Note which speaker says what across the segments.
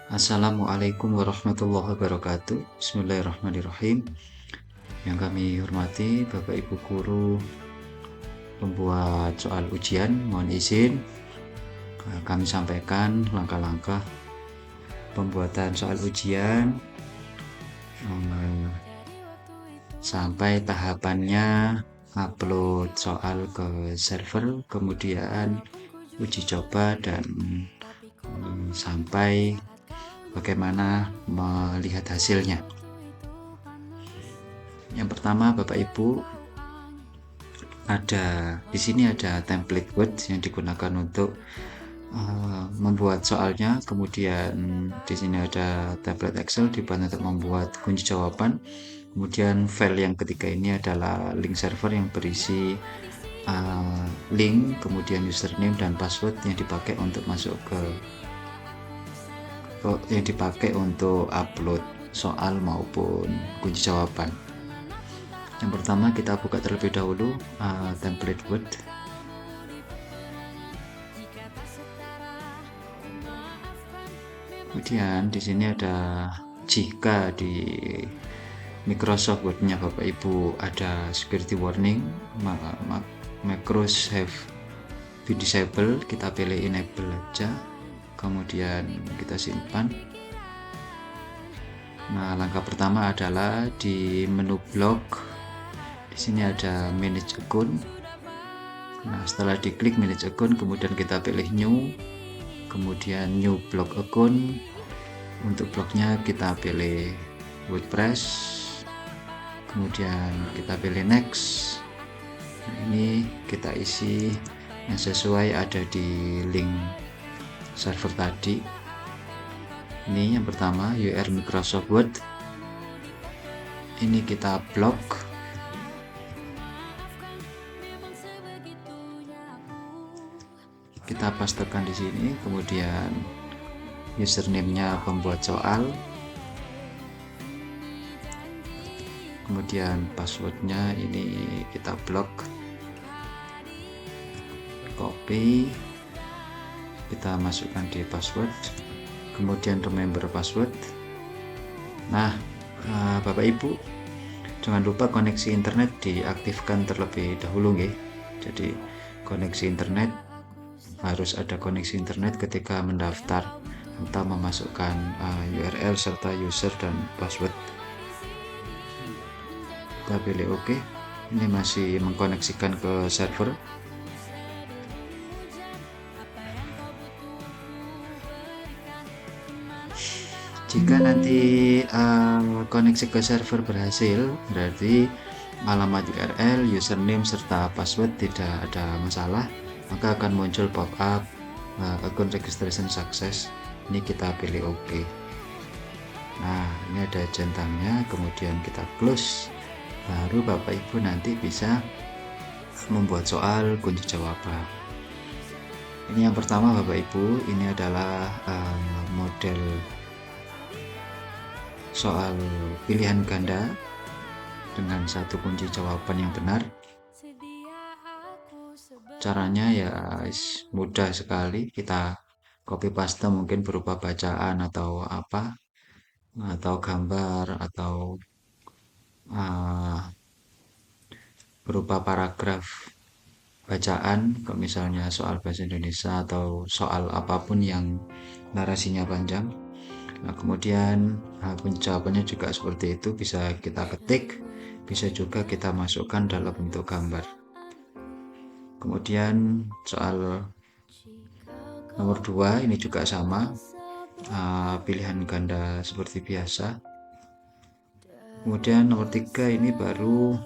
Speaker 1: Assalamualaikum warahmatullahi wabarakatuh. Bismillahirrahmanirrahim. Yang kami hormati Bapak Ibu Guru pembuat soal ujian, mohon izin kami sampaikan langkah-langkah pembuatan soal ujian sampai tahapannya upload soal ke server, kemudian uji coba, dan sampai bagaimana melihat hasilnya. Yang pertama, Bapak Ibu, di sini ada template Word yang digunakan untuk membuat soalnya. Kemudian di sini ada template Excel dibuat untuk membuat kunci jawaban. Kemudian file yang ketiga ini adalah link server yang berisi link, kemudian username dan password yang dipakai untuk upload soal maupun kunci jawaban. Yang pertama, kita buka terlebih dahulu template Word. Kemudian di sini ada, jika di Microsoft Word-nya Bapak Ibu ada security warning, macros have been disabled, kita pilih enable aja, kemudian kita simpan. Nah, langkah pertama adalah di menu blok. Di sini ada manage account. Nah, setelah diklik manage account, kemudian kita pilih new, kemudian new block account. Untuk bloknya kita pilih WordPress, kemudian kita pilih next. Nah, ini kita isi yang sesuai ada di link server tadi. Ini yang pertama, URL Microsoft Word. Ini kita blok. Kita pastekan di sini, kemudian username-nya pembuat soal, kemudian password-nya ini kita blok, copy, kita masukkan di password, kemudian remember password. Nah, Bapak Ibu, jangan lupa koneksi internet diaktifkan terlebih dahulu nggih. Jadi koneksi internet, harus ada koneksi internet ketika mendaftar atau memasukkan URL serta user dan password. Kita pilih OK. Ini masih mengkoneksikan ke server. Jika nanti koneksi ke server berhasil, berarti alamat URL, username serta password tidak ada masalah, maka akan muncul pop-up account registration success. Ini kita pilih OK. Nah, ini ada centangnya, kemudian kita close. Baru Bapak Ibu nanti bisa membuat soal kunci jawaban. Ini yang pertama Bapak Ibu, ini adalah model soal pilihan ganda dengan satu kunci jawaban yang benar. Caranya ya mudah sekali, kita copy paste mungkin berupa bacaan atau apa, atau gambar, atau berupa paragraf bacaan, kalau misalnya soal bahasa Indonesia atau soal apapun yang narasinya panjang. Nah, kemudian kunci jawabannya juga seperti itu, bisa kita ketik, bisa juga kita masukkan dalam bentuk gambar. Kemudian soal nomor 2 ini juga sama, pilihan ganda seperti biasa. Kemudian nomor 3 ini baru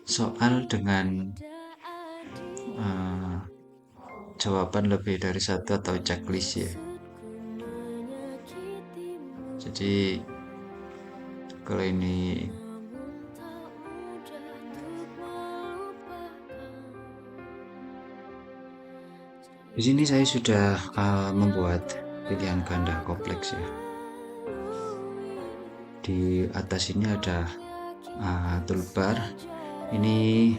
Speaker 1: soal dengan jawaban lebih dari satu atau checklist ya. Jadi kalau ini di sini saya sudah membuat pilihan ganda kompleks ya. Di atas ini ada toolbar. Ini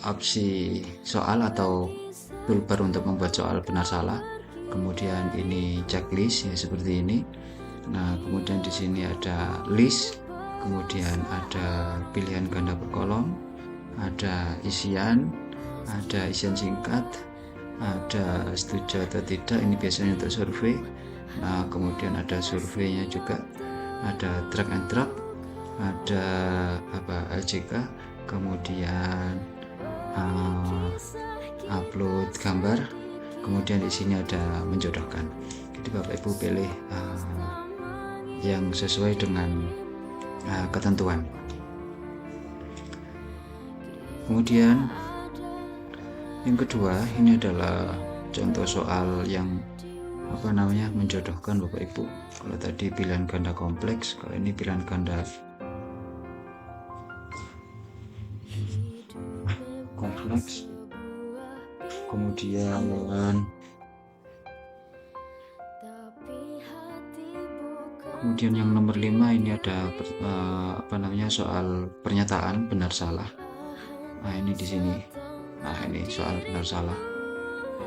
Speaker 1: opsi soal atau toolbar untuk membuat soal benar salah. Kemudian ini checklist ya, seperti ini. Nah, kemudian di sini ada list, kemudian ada pilihan ganda per kolom, ada isian singkat, ada setuju atau tidak, ini biasanya untuk survei. Nah, kemudian ada surveinya juga, ada drag and drop, ada LJK, kemudian upload gambar, kemudian di sini ada menjodohkan. Jadi Bapak Ibu pilih yang sesuai dengan ketentuan. Kemudian yang kedua, ini adalah contoh soal yang menjodohkan Bapak Ibu. Kalau tadi pilihan ganda kompleks, kalau ini pilihan ganda kompleks. Kemudian yang nomor 5 ini ada soal pernyataan benar salah. Nah, ini di sini. Nah, ini soal benar salah.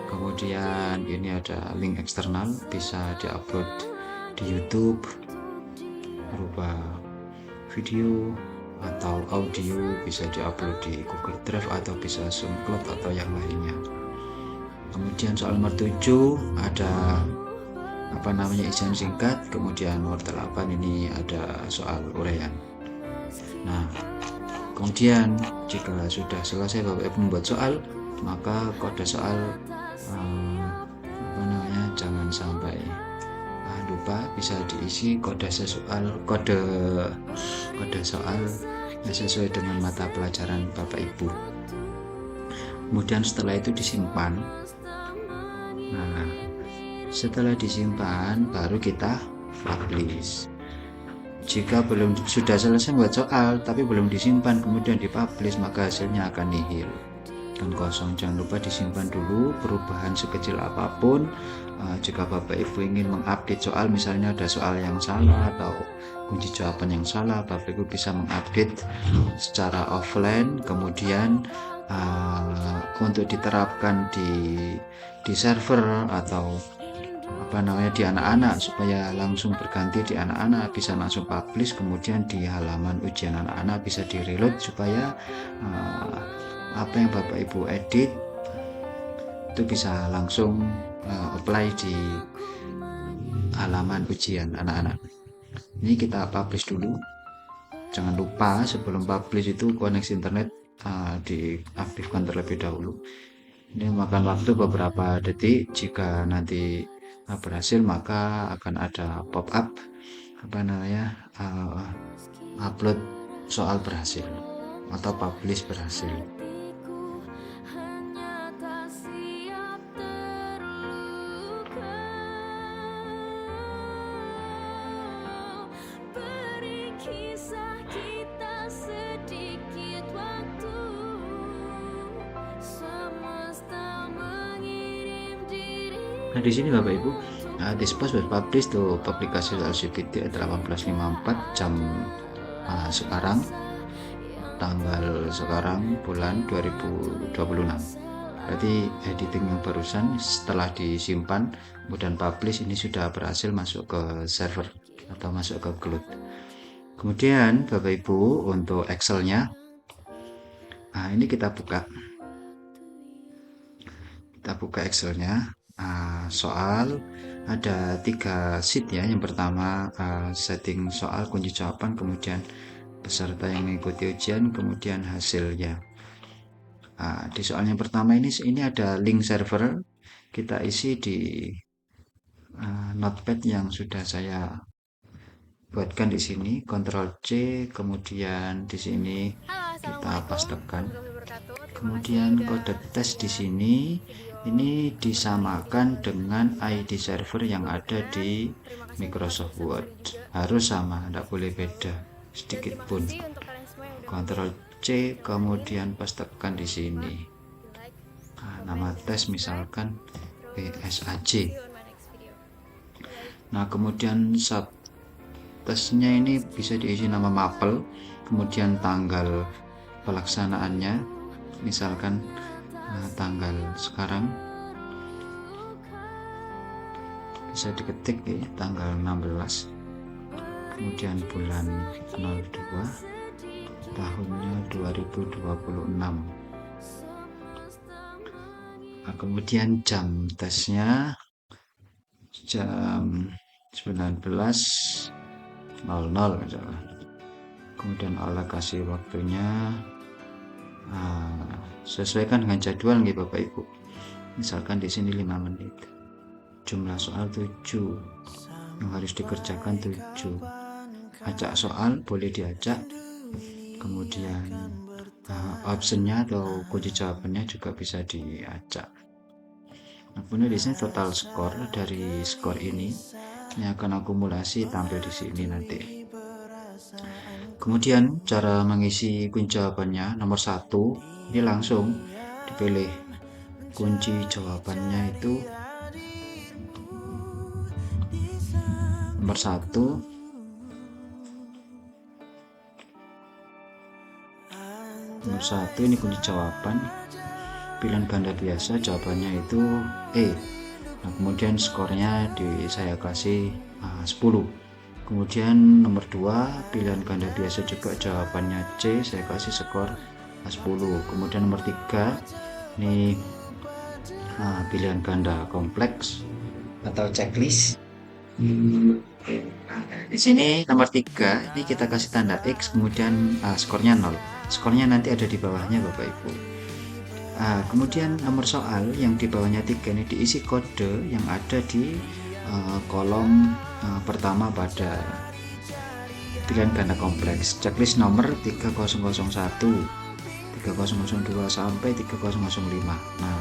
Speaker 1: Kemudian ini ada link eksternal, bisa diupload di YouTube berupa video atau audio, bisa diupload di Google Drive atau bisa SoundCloud atau yang lainnya. Kemudian soal nomor 7 ada isian singkat, kemudian nomor 8 ini ada soal uraian. Nah, kemudian jika sudah selesai Bapak Ibu membuat soal, maka kode soal jangan sampai lupa, bisa diisi kode soal yang sesuai dengan mata pelajaran Bapak Ibu. Kemudian setelah itu disimpan. Nah, setelah disimpan baru kita publish. Jika sudah selesai buat soal tapi belum disimpan kemudian dipublish, maka hasilnya akan nihil dan kosong. Jangan lupa disimpan dulu perubahan sekecil apapun. Jika Bapak Ibu ingin mengupdate soal, misalnya ada soal yang salah atau kunci jawaban yang salah, Bapak Ibu bisa mengupdate secara offline, kemudian untuk diterapkan di server atau di anak-anak supaya langsung berganti di anak-anak, bisa langsung publish, kemudian di halaman ujian anak-anak bisa di reload supaya apa yang Bapak Ibu edit itu bisa langsung apply di halaman ujian anak-anak. Ini kita publish dulu. Jangan lupa sebelum publish itu koneksi internet diaktifkan terlebih dahulu. Ini makan waktu beberapa detik. Jika nanti berhasil, maka akan ada pop up upload soal berhasil atau publish berhasil. Nah, di sini Bapak Ibu, this post was published to publikasi LGBT 1854 jam sekarang, tanggal sekarang bulan 2026. Berarti editing yang barusan setelah disimpan kemudian publish ini sudah berhasil masuk ke server atau masuk ke cloud. Kemudian Bapak Ibu untuk Excel-nya, ini kita buka Excel-nya. Soal ada 3 sheet ya. Yang pertama setting soal, kunci jawaban, kemudian peserta yang mengikuti ujian, kemudian hasilnya. Di soal yang pertama ini ada link server, kita isi di notepad yang sudah saya buatkan di sini, Ctrl C, kemudian di sini kita pastekan, kemudian kode tes di sini. Ini disamakan dengan ID server yang ada di Microsoft Word, harus sama, tidak boleh beda sedikit pun. Ctrl C, kemudian pastekan di sini. Nama tes misalkan PSAJ. Nah, kemudian sub tesnya ini bisa diisi nama mapel, kemudian tanggal pelaksanaannya, misalkan tanggal sekarang bisa diketik ya, tanggal 16, kemudian bulan 02, tahunnya 2026. Nah, kemudian jam tesnya jam 19.00 misalnya. Kemudian alokasi waktunya sesuaikan dengan jadwal nih Bapak Ibu. Misalkan di sini 5 menit. Jumlah soal 7 yang harus dikerjakan 7. Acak soal boleh diacak. Kemudian optionnya atau kunci jawabannya juga bisa diacak. Nah, kemudian di sini total skor dari skor ini akan akumulasi tampil di sini nanti. Kemudian cara mengisi kunci jawabannya nomor 1 ini langsung dipilih kunci jawabannya itu nomor 1. Nomor 1 ini kunci jawaban, pilihan ganda biasa jawabannya itu E. Nah, kemudian skornya saya kasih 10. Kemudian nomor 2 pilihan ganda biasa juga jawabannya C, saya kasih skor 10. Kemudian nomor 3 ini pilihan ganda kompleks atau checklist. Di sini nomor 3 ini kita kasih tanda X, kemudian skornya 0. Skornya nanti ada di bawahnya Bapak Ibu. Kemudian nomor soal yang di bawahnya 3 ini diisi kode yang ada di kolom pertama pada pilihan ganda kompleks. Checklist nomor 3001, 3002 sampai 3005. Nah,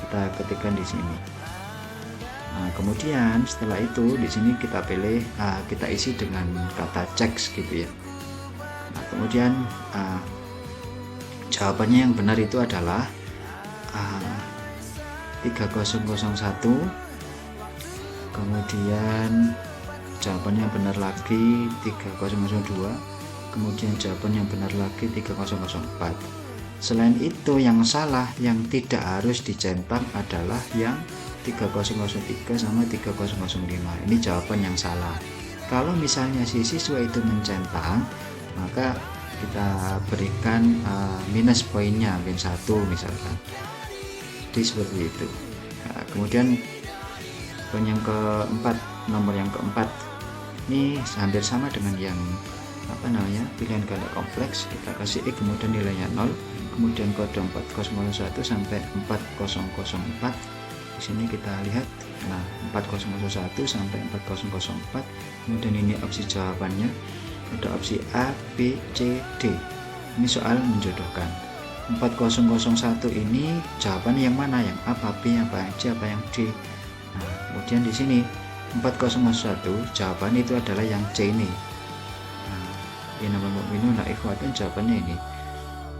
Speaker 1: kita ketikkan di sini. Nah, kemudian setelah itu di sini kita pilih, kita isi dengan kata checks gitu ya. Nah, kemudian jawabannya yang benar itu adalah 3001. Kemudian jawabannya yang benar lagi 3002. Kemudian jawaban yang benar lagi 3004. Selain itu yang salah yang tidak harus dicentang adalah yang 3003 sama 3005. Ini jawaban yang salah. Kalau misalnya si siswa itu mencentang, maka kita berikan minus poinnya, min 1 misalkan. Jadi seperti itu. Nah, kemudian poin yang keempat, nomor yang keempat ini hampir sama dengan yang pilihan ganda kompleks. Kita kasih X, kemudian nilainya 0, kemudian kode 4001 sampai 4004. Di sini kita lihat, nah 4001 sampai 4004. Kemudian ini opsi jawabannya, ada opsi A, B, C, D. Ini soal menjodohkan. 4001 ini jawaban yang mana, yang A, apa B, apa yang C, apa yang D. Nah, kemudian di sini 4001 jawaban itu adalah yang C ini. Innamal mu'minuna ikhwatun, jawabannya ini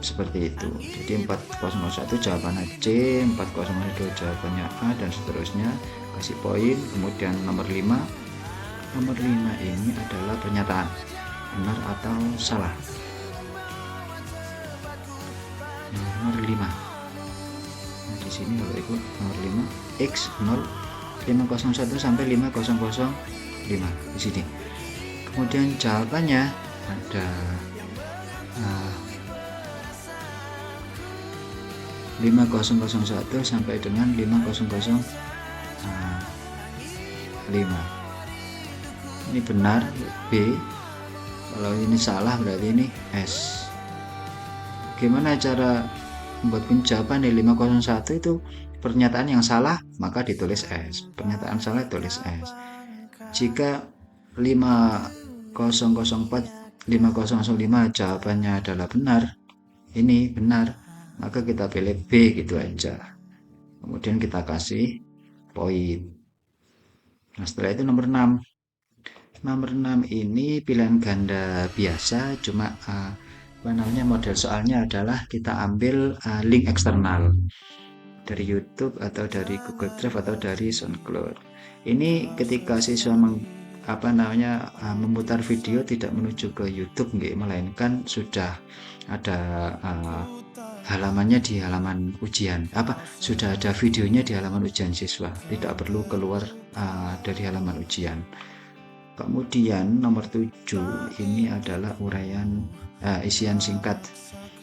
Speaker 1: seperti itu. Jadi 4001 jawabannya C, 4002 jawabannya A, dan seterusnya. Kasih poin. Kemudian nomor 5 ini adalah pernyataan benar atau salah. Nomor 5, nah, di sini kalau ikut nomor 5 X 0, 501 sampai 5005 di sini. Kemudian jawabannya ada 5001 sampai dengan 5005. Ini benar B. Kalau ini salah berarti ini S. Gimana cara membuat jawaban di 501 itu? Pernyataan yang salah maka ditulis S, pernyataan salah tulis S. Jika 5004 5005 jawabannya adalah benar, ini benar, maka kita pilih B gitu aja. Kemudian kita kasih poin. Nah, setelah itu nomor 6. Nomor 6 ini pilihan ganda biasa, cuma model soalnya adalah kita ambil link eksternal dari YouTube atau dari Google Drive atau dari SoundCloud. Ini ketika siswa memutar video tidak menuju ke YouTube, melainkan sudah ada halamannya di halaman ujian, sudah ada videonya di halaman ujian siswa, tidak perlu keluar dari halaman ujian. Kemudian nomor 7 ini adalah uraian isian singkat.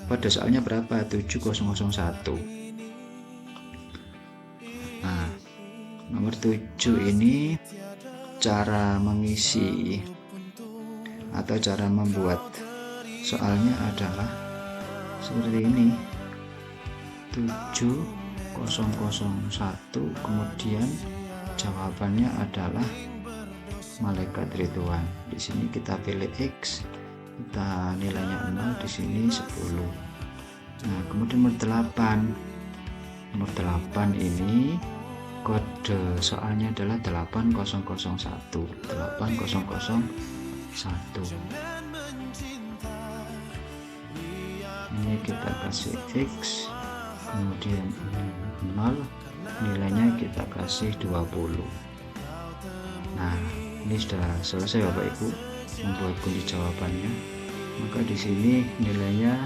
Speaker 1: Pada soalnya berapa? 7001. Nah, nomor 7 ini cara mengisi atau cara membuat soalnya adalah seperti ini. 7001, kemudian jawabannya adalah malaikat Ridwan. Di sini kita pilih X, kita nilainya 0, di sini 10. Nah, kemudian nomor 8. Nomor 8 ini kode soalnya adalah 8001. 8001. Ini kita kasih X, kemudian 0, nilainya kita kasih 20. Nah, ini sudah selesai Bapak Ibu membuat kunci jawabannya. Maka di sini nilainya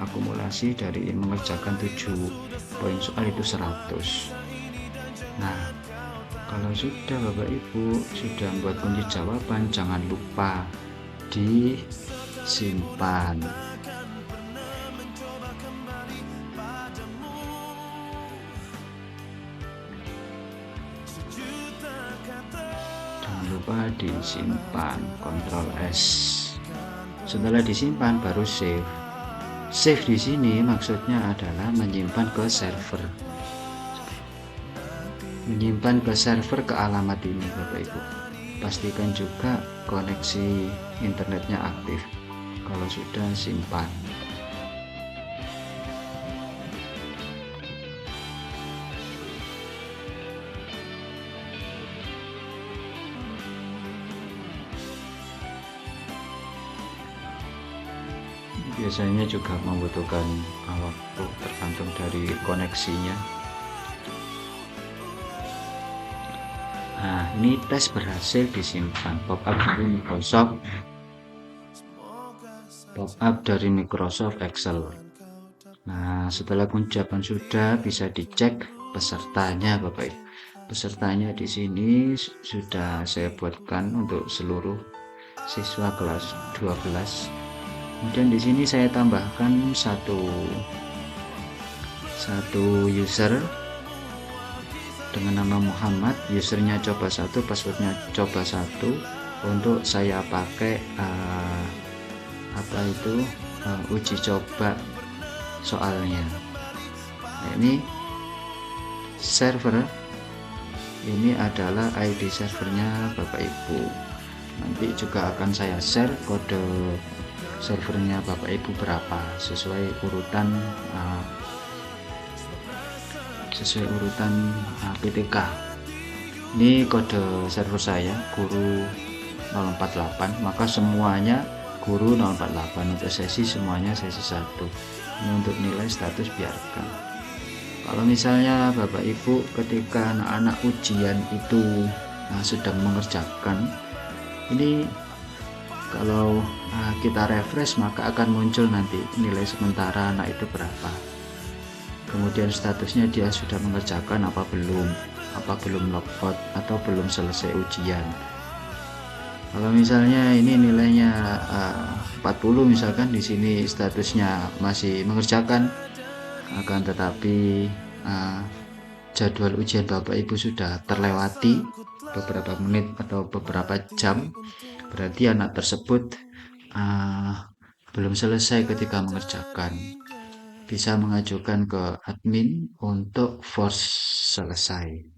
Speaker 1: akumulasi dari mengerjakan 7 poin soal itu 100. Nah, kalau sudah Bapak Ibu sudah membuat kunci jawaban, jangan lupa disimpan. Jangan lupa disimpan, Ctrl S. Setelah disimpan baru save. Save di sini maksudnya adalah menyimpan ke server. Menyimpan ke server ke alamat ini Bapak Ibu. Pastikan juga koneksi internetnya aktif. Kalau sudah, simpan. Biasanya juga membutuhkan waktu tergantung dari koneksinya. Nah, ini tes berhasil disimpan. Pop-up dari Microsoft Excel. Nah, setelah kunjaban sudah, bisa dicek pesertanya Bapak Ibu. Pesertanya di sini sudah saya buatkan untuk seluruh siswa kelas 12. Kemudian di sini saya tambahkan satu user dengan nama Muhammad, usernya coba 1, passwordnya coba 1, untuk saya pakai uji coba soalnya. Nah, ini server, ini adalah ID servernya Bapak Ibu. Nanti juga akan saya share kode servernya Bapak Ibu berapa sesuai urutan PTK. Ini kode server saya guru 048, maka semuanya guru 048. Untuk sesi semuanya sesi 1. Ini untuk nilai status biarkan. Kalau misalnya Bapak Ibu ketika anak-anak ujian itu sedang mengerjakan, ini kalau kita refresh maka akan muncul nanti nilai sementara anak itu berapa, kemudian statusnya dia sudah mengerjakan apa belum logout atau belum selesai ujian. Kalau misalnya ini nilainya 40 misalkan, di sini statusnya masih mengerjakan, akan tetapi jadwal ujian Bapak Ibu sudah terlewati beberapa menit atau beberapa jam, berarti anak tersebut belum selesai ketika mengerjakan. Bisa mengajukan ke admin untuk force selesai.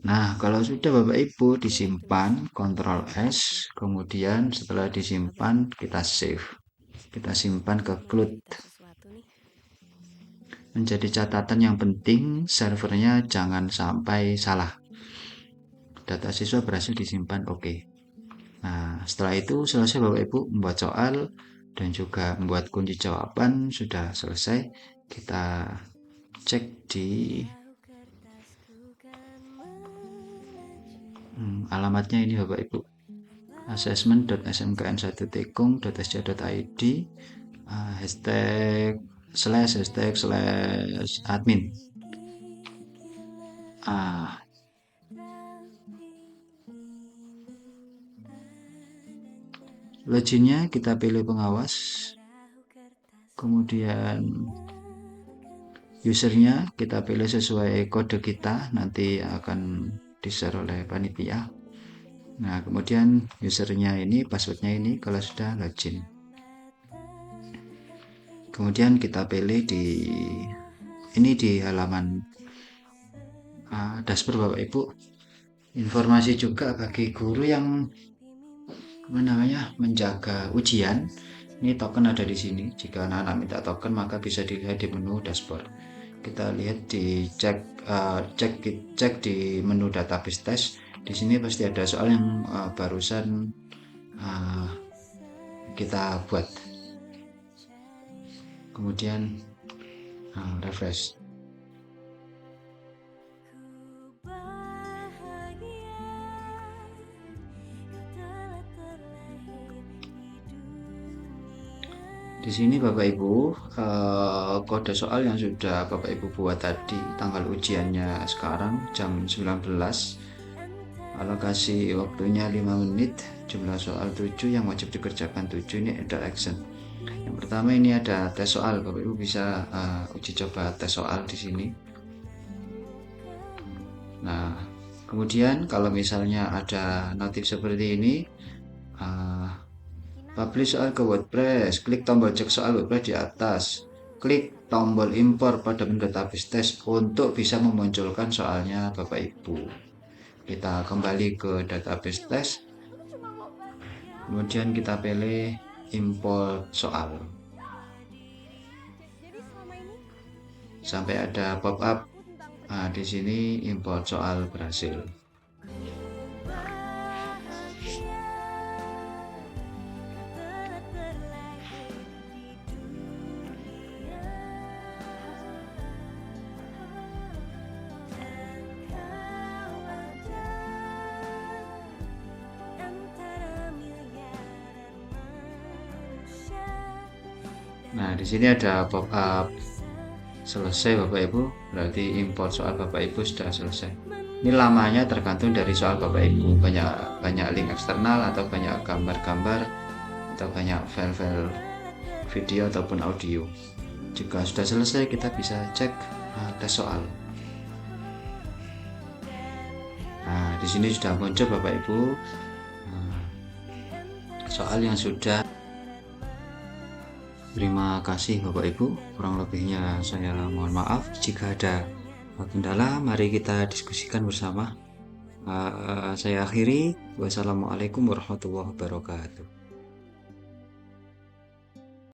Speaker 1: Nah, kalau sudah Bapak Ibu disimpan, Ctrl S, kemudian setelah disimpan kita save. Kita simpan ke cloud. Menjadi catatan yang penting, servernya jangan sampai salah. Data siswa berhasil disimpan, oke. Nah, setelah itu selesai Bapak Ibu membuat soal dan juga membuat kunci jawaban sudah selesai. Kita cek di alamatnya ini Bapak Ibu, assessment.smkn1tekung.sj.id, hashtag // admin. Ah, loginnya kita pilih pengawas, kemudian usernya kita pilih sesuai kode kita, nanti akan di-share oleh panitia. Nah, kemudian usernya ini, passwordnya ini kalau sudah login. Kemudian kita pilih di halaman dashboard Bapak Ibu. Informasi juga bagi guru yang menjaga ujian. Ini token ada di sini. Jika anak-anak minta token maka bisa dilihat di menu dashboard. Kita lihat cek di menu database test. Di sini pasti ada soal yang barusan kita buat. Kemudian refresh. Di sini Bapak Ibu, kode soal yang sudah Bapak Ibu buat tadi, tanggal ujiannya sekarang jam 19, alokasi waktunya 5 menit, jumlah soal 7, yang wajib dikerjakan 7, ini ada action. Yang pertama ini ada tes soal, Bapak Ibu bisa uji coba tes soal di sini. Nah, kemudian kalau misalnya ada notif seperti ini, publish soal ke WordPress, klik tombol cek soal WordPress di atas, klik tombol impor pada menu database test untuk bisa memunculkan soalnya Bapak Ibu. Kita kembali ke database test, kemudian kita pilih import soal. Sampai ada pop-up. Nah, di sini import soal berhasil. Nah, di sini ada pop-up selesai Bapak Ibu, berarti import soal Bapak Ibu sudah selesai. Ini lamanya tergantung dari soal Bapak Ibu, banyak link eksternal atau banyak gambar-gambar atau banyak file-file video ataupun audio. Jika sudah selesai kita bisa cek tes soal. Nah, di sini sudah muncul Bapak Ibu soal yang sudah. Terima kasih Bapak Ibu, kurang lebihnya saya mohon maaf. Jika ada kendala, mari kita diskusikan bersama. Saya akhiri. Wassalamualaikum warahmatullahi wabarakatuh.